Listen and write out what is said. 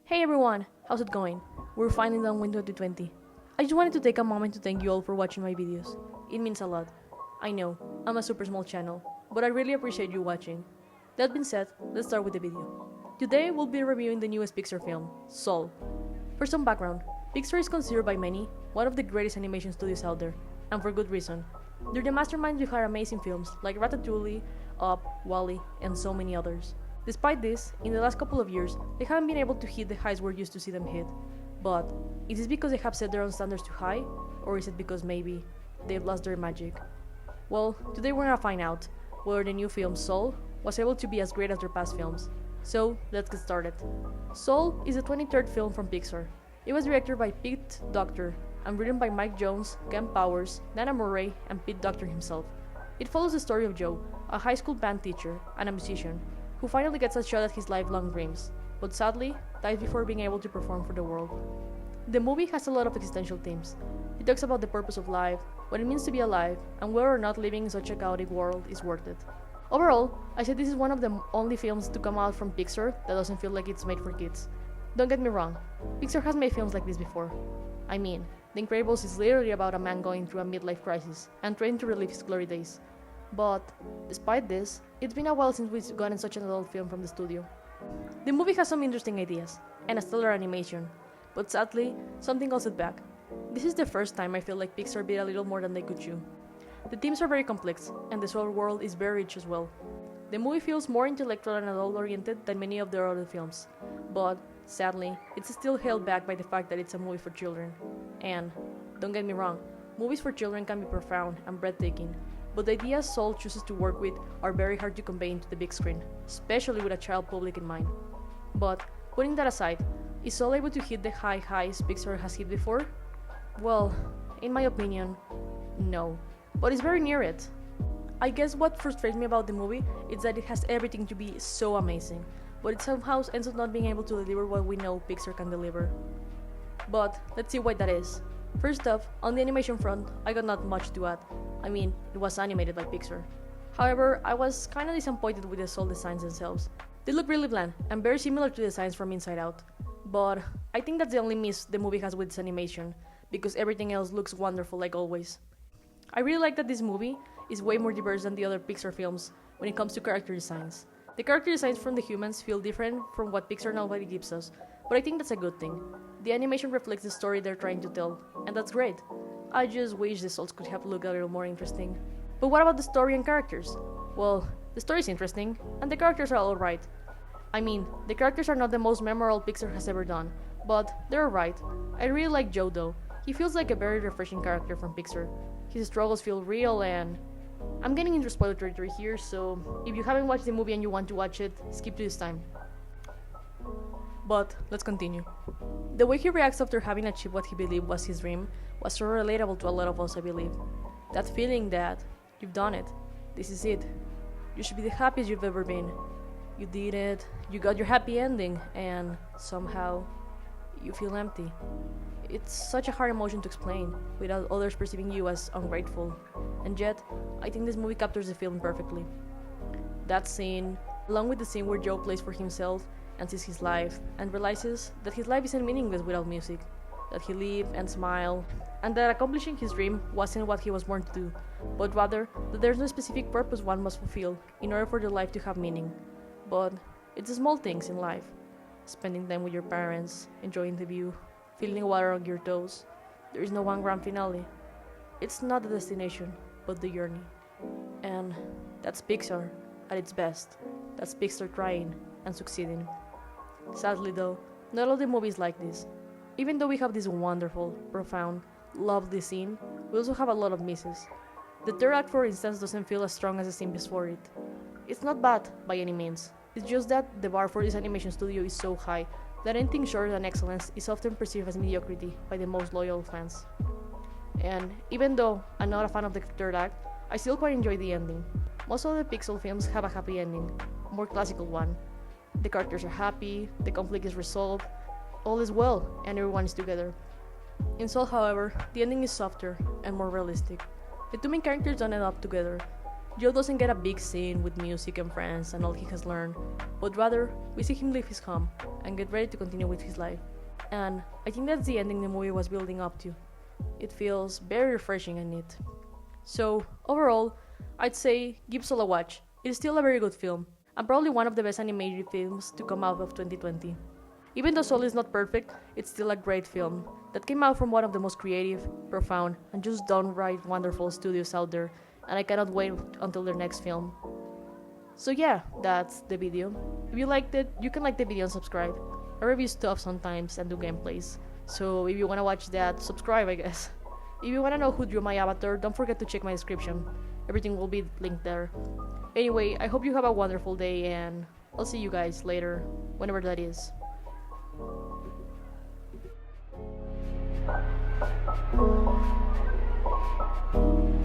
Hey everyone, how's it going? We're finally done with 2020. I just wanted to take a moment to thank you all for watching my videos. It means a lot. I know, I'm a super small channel, but I really appreciate you watching. That being said, let's start with the video. Today we'll be reviewing the newest Pixar film, Soul. For some background, Pixar is considered by many one of the greatest animation studios out there, and for good reason. They're the masterminds behind amazing films like Ratatouille, Up, WALL-E, and so many others. Despite this, in the last couple of years, they haven't been able to hit the heights we're used to see them hit. But, is this because they have set their own standards too high? Or is it because maybe they've lost their magic? Well, today we're gonna find out whether the new film Soul was able to be as great as their past films. So, let's get started. Soul is the 23rd film from Pixar. It was directed by Pete Docter and written by Mike Jones, Ken Powers, Nana Murray, and Pete Docter himself. It follows the story of Joe, a high school band teacher and a musician, who finally gets a shot at his lifelong dreams, but sadly dies before being able to perform for the world. The movie has a lot of existential themes. It talks about the purpose of life, what it means to be alive, and whether or not living in such a chaotic world is worth it. Overall, I said this is one of the only films to come out from Pixar that doesn't feel like it's made for kids. Don't get me wrong, Pixar has made films like this before. I mean, The Incredibles is literally about a man going through a midlife crisis and trying to relive his glory days. But, despite this, it's been a while since we've gotten such an adult film from the studio. The movie has some interesting ideas, and a stellar animation, but sadly, something holds it back. This is the first time I feel like Pixar did a little more than they could chew. The themes are very complex, and the soul world is very rich as well. The movie feels more intellectual and adult-oriented than many of their other films, but, sadly, it's still held back by the fact that it's a movie for children. And, don't get me wrong, movies for children can be profound and breathtaking, but the ideas Soul chooses to work with are very hard to convey into the big screen, especially with a child public in mind. But, putting that aside, is Soul able to hit the high highs Pixar has hit before? Well, in my opinion, no. But it's very near it. I guess what frustrates me about the movie is that it has everything to be so amazing, but it somehow ends up not being able to deliver what we know Pixar can deliver. But, let's see why that is. First off, on the animation front, I got not much to add. I mean, it was animated by Pixar. However, I was kinda disappointed with the Soul designs themselves. They look really bland, and very similar to designs from Inside Out. But, I think that's the only miss the movie has with its animation, because everything else looks wonderful like always. I really like that this movie is way more diverse than the other Pixar films when it comes to character designs. The character designs from the humans feel different from what Pixar normally gives us, but I think that's a good thing. The animation reflects the story they're trying to tell, and that's great. I just wish the souls could have looked a little more interesting. But what about the story and characters? Well, the story is interesting, and the characters are alright. I mean, the characters are not the most memorable Pixar has ever done, but they're alright. I really like Joe though. He feels like a very refreshing character from Pixar. His struggles feel real, and I'm getting into spoiler territory here, so if you haven't watched the movie and you want to watch it, skip to this time. But, let's continue. The way he reacts after having achieved what he believed was his dream was so relatable to a lot of us, I believe. That feeling that, you've done it, this is it, you should be the happiest you've ever been. You did it, you got your happy ending, and somehow, you feel empty. It's such a hard emotion to explain, without others perceiving you as ungrateful. And yet, I think this movie captures the feeling perfectly. That scene, along with the scene where Joe plays for himself and sees his life, and realizes that his life isn't meaningless without music, that he lived and smiled, and that accomplishing his dream wasn't what he was born to do, but rather that there's no specific purpose one must fulfill in order for their life to have meaning. But it's the small things in life. Spending time with your parents, enjoying the view, feeling water on your toes. There is no one grand finale. It's not the destination, but the journey. And that's Pixar at its best. That's Pixar trying and succeeding. Sadly though, not all the movies like this. Even though we have this wonderful, profound, lovely scene, we also have a lot of misses. The third act, for instance, doesn't feel as strong as the scene before it. It's not bad by any means. It's just that the bar for this animation studio is so high that anything shorter than excellence is often perceived as mediocrity by the most loyal fans. And even though I'm not a fan of the third act, I still quite enjoy the ending. Most of the Pixar films have a happy ending, a more classical one. The characters are happy, the conflict is resolved, all is well, and everyone is together. In Soul, however, the ending is softer and more realistic. The two main characters don't end up together. Joe doesn't get a big scene with music and friends and all he has learned, but rather we see him leave his home and get ready to continue with his life. And I think that's the ending the movie was building up to. It feels very refreshing and neat. So, overall, I'd say give Soul a watch. It is still a very good film, and probably one of the best animated films to come out of 2020. Even though Soul is not perfect, it's still a great film that came out from one of the most creative, profound, and just downright wonderful studios out there, and I cannot wait until their next film. So yeah, that's the video. If you liked it, you can like the video and subscribe. I review stuff sometimes and do gameplays, so if you wanna watch that, subscribe I guess. If you wanna know who drew my avatar, don't forget to check my description. Everything will be linked there. Anyway, I hope you have a wonderful day, and I'll see you guys later, whenever that is. Thank you.